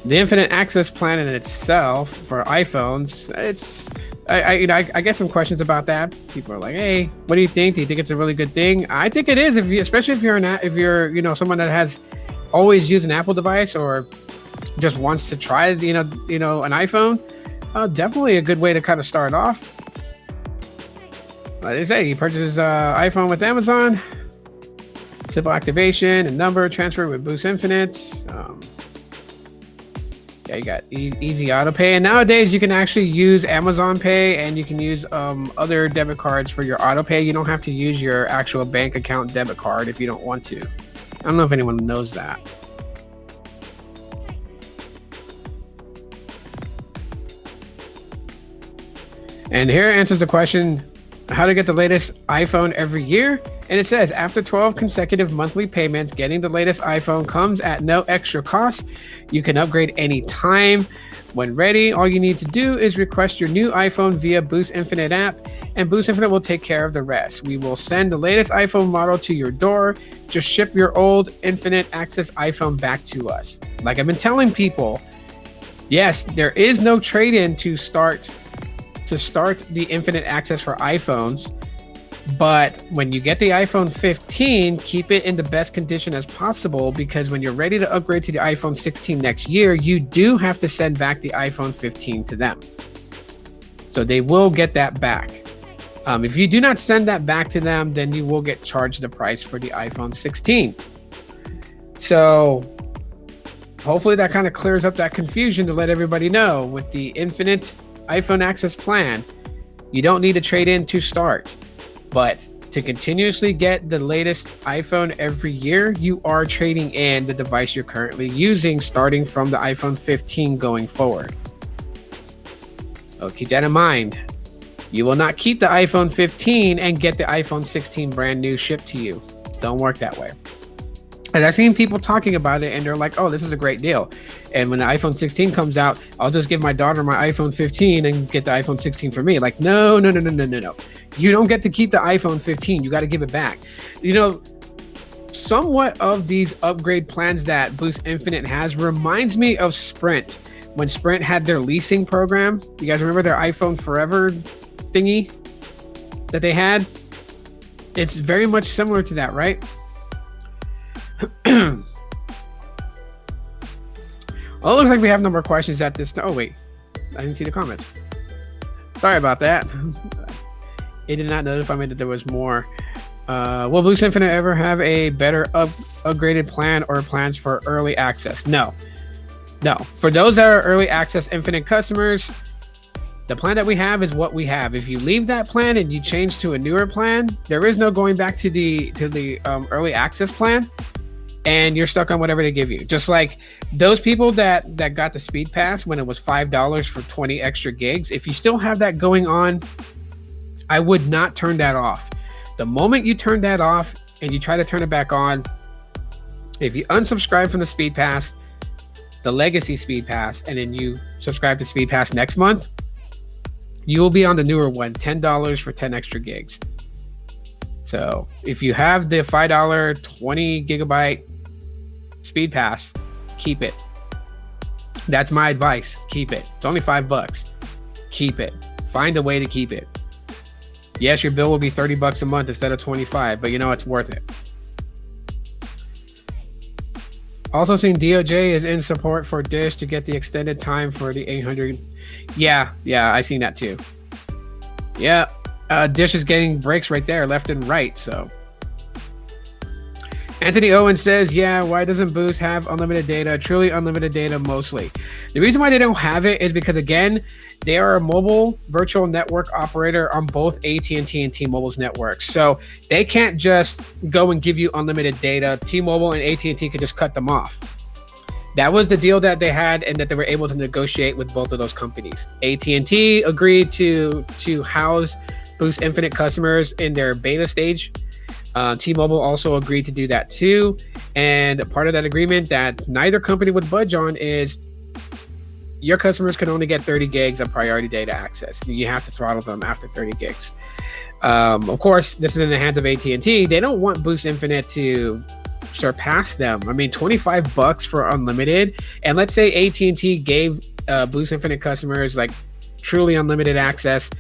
the infinite access plan in itself for iPhones, I get some questions about that. People are like, "Hey, what do you think? Do you think it's a really good thing?" I think it is, especially if you're someone that has always used an Apple device, or just wants to try an iPhone. Definitely a good way to kind of start off. Like they say, you purchase iPhone with Amazon, simple activation and number transfer with Boost Infinite. Yeah, you got easy auto pay, and nowadays you can actually use Amazon Pay, and you can use other debit cards for your auto pay. You don't have to use your actual bank account debit card if you don't want to. I don't know if anyone knows that. And here answers the question, how to get the latest iPhone every year. And it says, after 12 consecutive monthly payments, getting the latest iPhone comes at no extra cost. You can upgrade anytime. When ready, all you need to do is request your new iPhone via Boost Infinite app, and Boost Infinite will take care of the rest. We will send the latest iPhone model to your door. Just ship your old Infinite Access iPhone back to us. Like I've been telling people, yes, there is no trade-in to start the Infinite Access for iPhones. But when you get the iPhone 15, keep it in the best condition as possible, because when you're ready to upgrade to the iPhone 16 next year, you do have to send back the iPhone 15 to them. So they will get that back. If you do not send that back to them, then you will get charged the price for the iPhone 16. So hopefully that kind of clears up that confusion to let everybody know with the Infinite iPhone Access plan, you don't need to trade in to start. But to continuously get the latest iPhone every year, you are trading in the device you're currently using, starting from the iPhone 15 going forward. So keep that in mind. You will not keep the iPhone 15 and get the iPhone 16 brand new shipped to you. Don't work that way. And I've seen people talking about it and they're like, oh, this is a great deal. And when the iPhone 16 comes out, I'll just give my daughter my iPhone 15 and get the iPhone 16 for me. Like, no. You don't get to keep the iPhone 15. You got to give it back. You know, somewhat of these upgrade plans that Boost Infinite has reminds me of Sprint. When Sprint had their leasing program, you guys remember their iPhone Forever thingy that they had? It's very much similar to that, right? Well, it looks like we have no more questions at this time. Oh, wait. I didn't see the comments. Sorry about that. It did not notify me that there was more. Will Boost Infinite ever have a better upgraded plan or plans for early access? No. For those that are early access Infinite customers, the plan that we have is what we have. If you leave that plan and you change to a newer plan, there is no going back to the early access plan, and you're stuck on whatever they give you. Just like those people that got the speed pass when it was $5 for 20 extra gigs. If you still have that going on, I would not turn that off. The moment you turn that off and you try to turn it back on, if you unsubscribe from the speed pass, the legacy speed pass, and then you subscribe to speed pass next month, you will be on the newer one, $10 for 10 extra gigs. So if you have the $5 20 gigabyte speed pass, keep it. That's my advice. Keep it. It's only $5. Keep it. Find a way to keep it. Yes, your bill will be $30 a month instead of $25, but you know it's worth it. Also seen DOJ is in support for Dish to get the extended time for the 800. Yeah, I seen that too. Yeah, Dish is getting breaks right there, left and right. So Anthony Owen says, yeah, why doesn't Boost have unlimited data? Truly unlimited data mostly. The reason why they don't have it is because, again, they are a mobile virtual network operator on both AT&T and T-Mobile's networks. So they can't just go and give you unlimited data. T-Mobile and AT&T could just cut them off. That was the deal that they had and that they were able to negotiate with both of those companies. AT&T agreed to house Boost Infinite customers in their beta stage. T-Mobile also agreed to do that too. And part of that agreement that neither company would budge on is your customers can only get 30 gigs of priority data access. You have to throttle them after 30 gigs. Of course, this is in the hands of AT&T. They don't want Boost Infinite to surpass them. I mean, $25 for unlimited. And let's say AT&T gave Boost Infinite customers like truly unlimited access,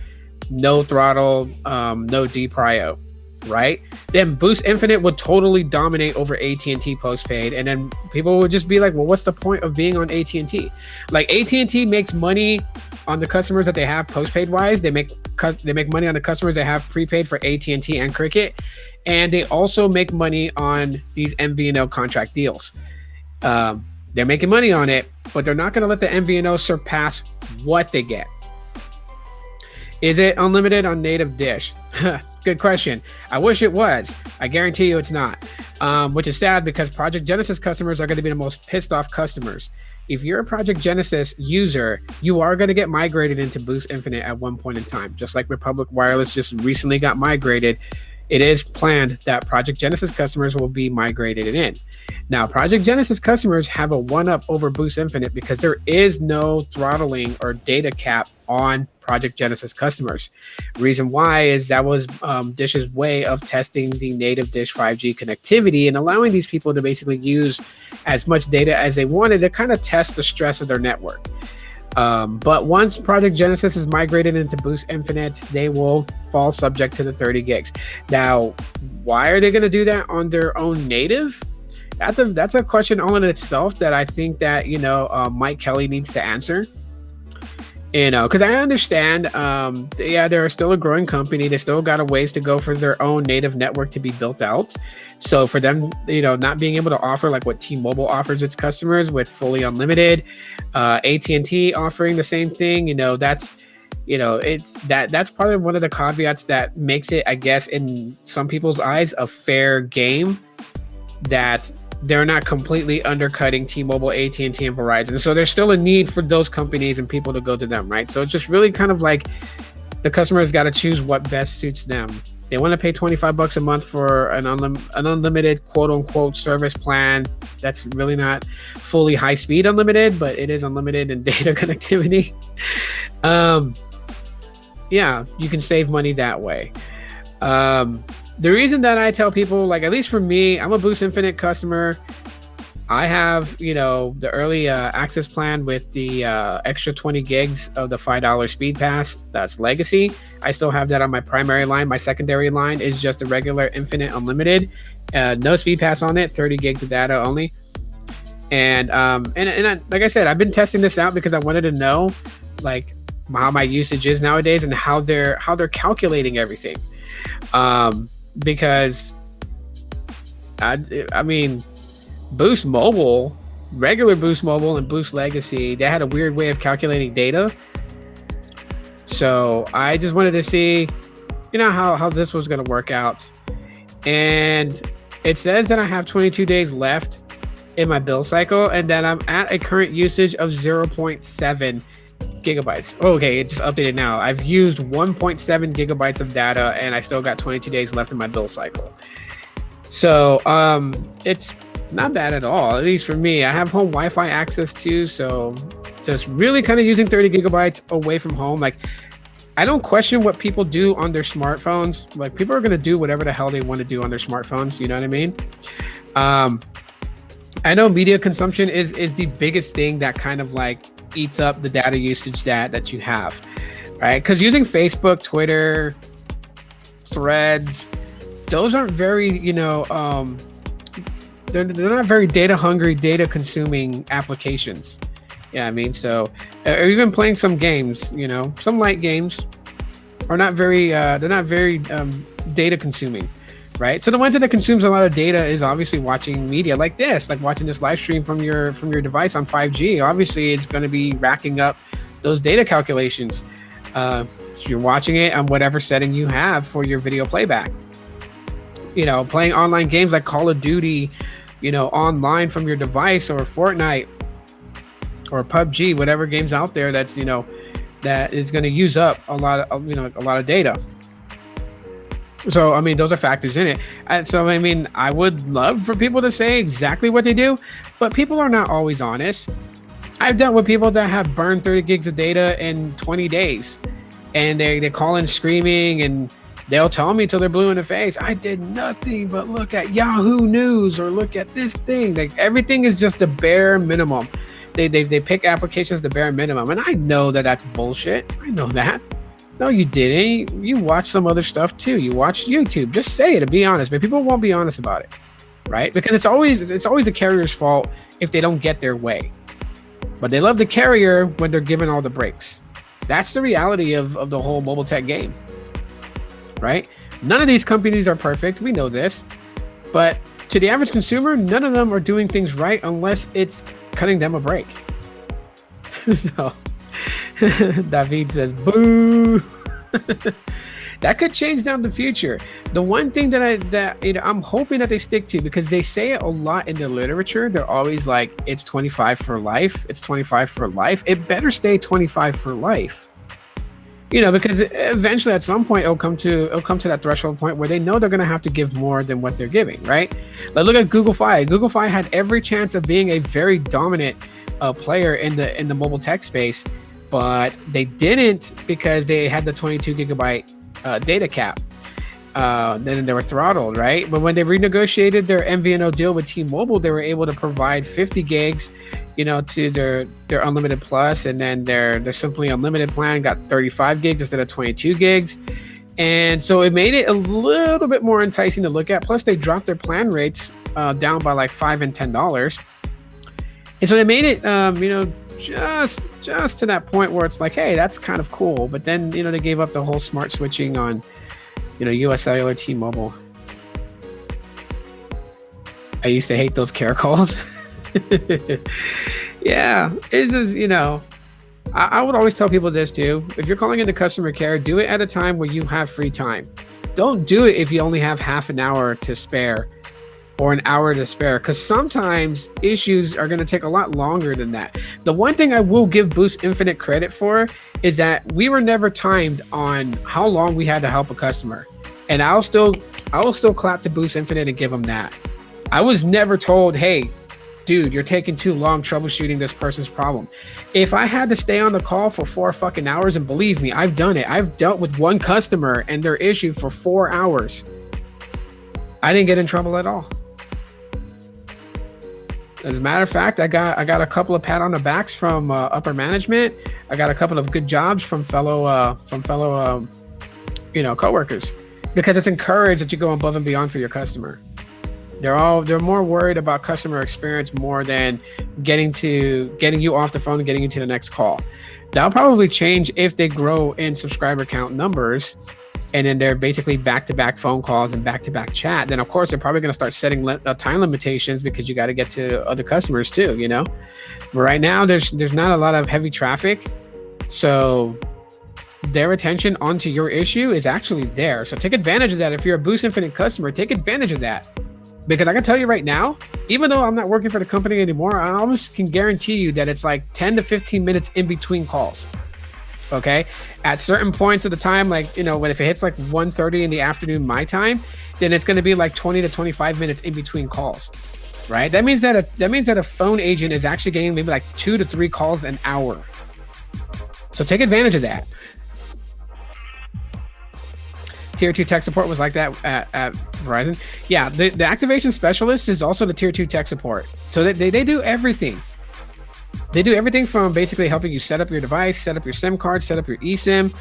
no throttle, no deprio. Right? Then Boost Infinite would totally dominate over AT&T postpaid, and then people would just be like, well, what's the point of being on AT&T? Like, AT&T makes money on the customers that they have postpaid wise. They make money on the customers that have prepaid for AT&T and Cricket, and they also make money on these MVNO contract deals. They're making money on it, but they're not going to let the MVNO surpass what they get. Is it unlimited on native Dish? Good question. I wish it was. I guarantee you it's not, which is sad because Project Genesis customers are going to be the most pissed off customers. If you're a Project Genesis user, you are going to get migrated into Boost Infinite at one point in time. Just like Republic Wireless just recently got migrated, it is planned that Project Genesis customers will be migrated in. Now, Project Genesis customers have a one-up over Boost Infinite because there is no throttling or data cap on Project Genesis customers. Reason why is that was Dish's way of testing the native Dish 5G connectivity and allowing these people to basically use as much data as they wanted to kind of test the stress of their network. But once Project Genesis is migrated into Boost Infinite, they will fall subject to the 30 gigs. Now, why are they going to do that on their own native? That's a question all in itself that I think that Mike Kelly needs to answer. Because I understand, they're still a growing company. They still got a ways to go for their own native network to be built out. So for them, not being able to offer like what T-Mobile offers its customers with fully unlimited, AT&T offering the same thing, that's probably one of the caveats that makes it, I guess, in some people's eyes, a fair game, that they're not completely undercutting T-Mobile, AT&T, and Verizon. So there's still a need for those companies and people to go to them, right? So it's just really kind of like the customer's got to choose what best suits them. They want to pay $25 a month for an unlimited quote-unquote service plan that's really not fully high-speed unlimited, but it is unlimited in data connectivity. You can save money that way. The reason that I tell people, like, at least for me, I'm a Boost Infinite customer. I have, the early access plan with the extra 20 gigs of the $5 speed pass. That's legacy. I still have that on my primary line. My secondary line is just a regular Infinite Unlimited. No speed pass on it, 30 gigs of data only. And like I said, I've been testing this out because I wanted to know, like, how my usage is nowadays and how they're calculating everything. Because I mean, Boost Mobile, regular Boost Mobile and Boost Legacy, they had a weird way of calculating data. So I just wanted to see, how this was going to work out. And it says that I have 22 days left in my bill cycle and that I'm at a current usage of 0.7 gigabytes. Okay, it just updated now. I've used 1.7 gigabytes of data and I still got 22 days left in my bill cycle. So it's not bad at all, at least for me. I have home Wi-Fi access too, so just really kind of using 30 gigabytes away from home. Like, I don't question what people do on their smartphones. Like, people are going to do whatever the hell they want to do on their smartphones, you know what I mean? I know media consumption is the biggest thing that kind of like eats up the data usage that you have, right? Because using Facebook, Twitter, Threads, those aren't very, they're not very data hungry, data consuming applications. Yeah, I mean, so or even playing some games, some light games are not very, they're not very data consuming, right? So the one thing that consumes a lot of data is obviously watching media like this, like watching this live stream from your device on 5G. Obviously, it's going to be racking up those data calculations. You're watching it on whatever setting you have for your video playback. Playing online games like Call of Duty, online from your device, or Fortnite or PUBG, whatever games out there that's, that is going to use up a lot of data. So, I mean, those are factors in it. So, I mean, I would love for people to say exactly what they do, but people are not always honest. I've dealt with people that have burned 30 gigs of data in 20 days, and they call in screaming, and they'll tell me till they're blue in the face, I did nothing but look at Yahoo News or look at this thing. Like, everything is just the bare minimum. They pick applications the bare minimum, and I know that that's bullshit. I know that. No, you didn't. You watch some other stuff too. You watch YouTube. Just say it and be honest. But people won't be honest about it, right? Because it's always the carrier's fault if they don't get their way. But they love the carrier when they're given all the breaks. That's the reality of the whole mobile tech game, right? None of these companies are perfect. We know this. But to the average consumer, none of them are doing things right unless it's cutting them a break. So David says, boo. That could change down the future. The one thing that I'm hoping that they stick to, because they say it a lot in the literature. They're always like, it's 25 for life. It's 25 for life. It better stay 25 for life. Because eventually at some point it'll come to that threshold point where they know they're going to have to give more than what they're giving, right? Like, look at Google Fi. Google Fi had every chance of being a very dominant player in the mobile tech space, but they didn't because they had the 22 gigabyte data cap. then they were throttled, right? But when they renegotiated their MVNO deal with T-Mobile, they were able to provide 50 gigs, to their unlimited plus, and then their simply unlimited plan got 35 gigs instead of 22 gigs. And so it made it a little bit more enticing to look at. Plus, they dropped their plan rates down by like $5 and $10. And so they made it, just to that point where it's like, hey, that's kind of cool. But then, they gave up the whole smart switching on, US Cellular, T-Mobile. I used to hate those care calls. Yeah, it's just, I would always tell people this too. If you're calling into customer care, do it at a time where you have free time. Don't do it if you only have half an hour to spare or an hour to spare, because sometimes issues are going to take a lot longer than that. The one thing I will give Boost Infinite credit for is that we were never timed on how long we had to help a customer. And I will still clap to Boost Infinite and give them that. I was never told, hey, dude, you're taking too long troubleshooting this person's problem. If I had to stay on the call for 4 fucking hours, and believe me, I've done it. I've dealt with one customer and their issue for 4 hours. I didn't get in trouble at all. As a matter of fact, I got a couple of pat on the backs from upper management. I got a couple of good jobs from fellow coworkers, because it's encouraged that you go above and beyond for your customer. They're more worried about customer experience more than getting you off the phone and getting you to the next call. That'll probably change if they grow in subscriber count numbers, and then they're basically back-to-back phone calls and back-to-back chat. Then of course they're probably going to start setting time limitations, because you got to get to other customers too. But right now there's not a lot of heavy traffic, so their attention onto your issue is actually there. So take advantage of that. If you're a Boost Infinite customer, take advantage of that. Because I can tell you right now, even though I'm not working for the company anymore, I almost can guarantee you that it's like 10 to 15 minutes in between calls. Okay? At certain points of the time, like, when if it hits like 1:30 in the afternoon, my time, then it's going to be like 20 to 25 minutes in between calls. Right? That means that a phone agent is actually getting maybe like 2 to 3 calls an hour. So take advantage of that. Tier 2 tech support was like that at Verizon. Yeah, the activation specialist is also the Tier 2 tech support. So they do everything. They do everything from basically helping you set up your device, set up your SIM card, set up your eSIM,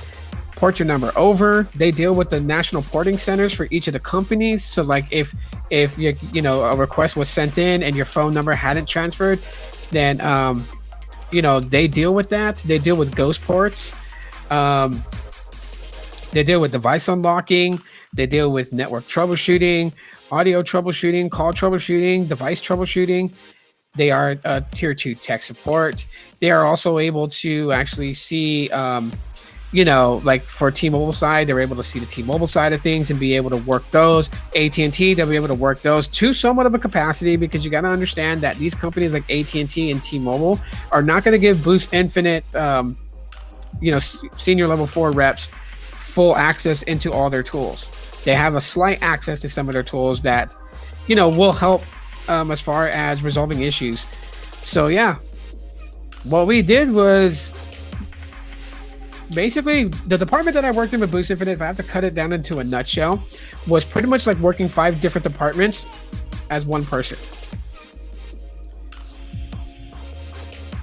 port your number over. They deal with the national porting centers for each of the companies. So like if a request was sent in and your phone number hadn't transferred, then they deal with that. They deal with ghost ports. They deal with device unlocking. They deal with network troubleshooting, audio troubleshooting, call troubleshooting, device troubleshooting. They are Tier 2 tech support. They are also able to actually see, like for T-Mobile side, they're able to see the T-Mobile side of things and be able to work those. AT&T, they'll be able to work those to somewhat of a capacity, because you got to understand that these companies like AT&T and T-Mobile are not going to give Boost Infinite, senior level 4 reps full access into all their tools. They have a slight access to some of their tools that, will help as far as resolving issues. So yeah, what we did was basically the department that I worked in with Boost Infinite, if I have to cut it down into a nutshell, was pretty much like working 5 different departments as one person.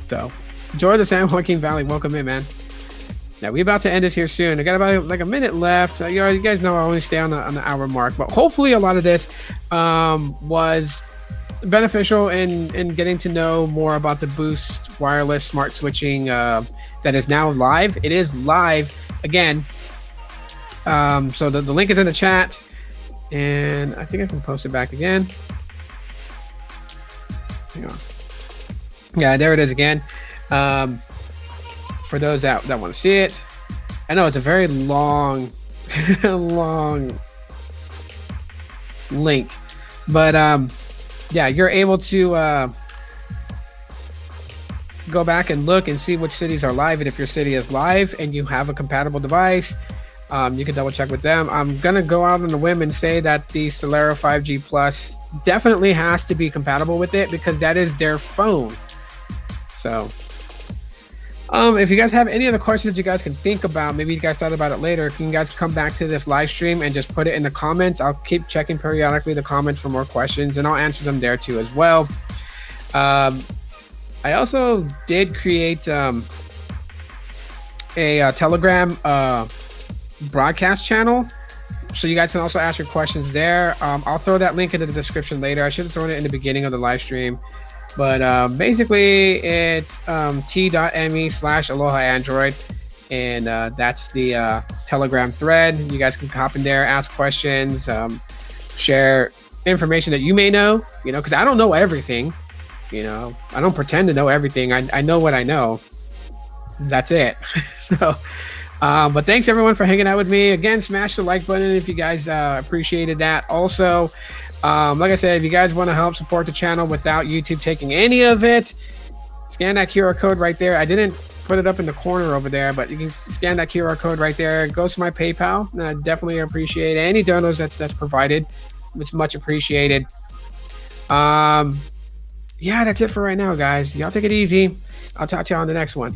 So enjoy the San Joaquin Valley. Welcome in, man. Now we're about to end this here soon. I got about like a minute left. You guys know I only stay on the hour mark, but hopefully a lot of this was beneficial in getting to know more about the Boost wireless smart switching that is now live. It is live again. So the link is in the chat, and I think I can post it back again. Hang on. Yeah, there it is again. For those that want to see it, I know it's a very long link, but yeah, you're able to go back and look and see which cities are live, and if your city is live and you have a compatible device, you can double check with them. I'm gonna go out on a whim and say that the Celera 5G Plus definitely has to be compatible with it, because that is their phone. So If you guys have any other questions that you guys can think about, maybe you guys thought about it later, can you guys come back to this live stream and just put it in the comments? I'll keep checking periodically the comments for more questions, and I'll answer them there too as well. I also did create a Telegram broadcast channel, so you guys can also ask your questions there. I'll throw that link into the description later. I should have thrown it in the beginning of the live stream. But basically, it's t.me/Aloha Android, and that's the Telegram thread. You guys can hop in there, ask questions, share information that you may know, because I don't know everything. I don't pretend to know everything. I know what I know. That's it. So, but thanks everyone for hanging out with me. Again, smash the like button if you guys appreciated that. Also, like I said, if you guys want to help support the channel without YouTube taking any of it, scan that QR code right there. I didn't put it up in the corner over there, but you can scan that QR code right there. It goes to my PayPal, and I definitely appreciate any donos that's provided. It's much appreciated. Yeah, that's it for right now, guys. Y'all take it easy. I'll talk to you on the next one.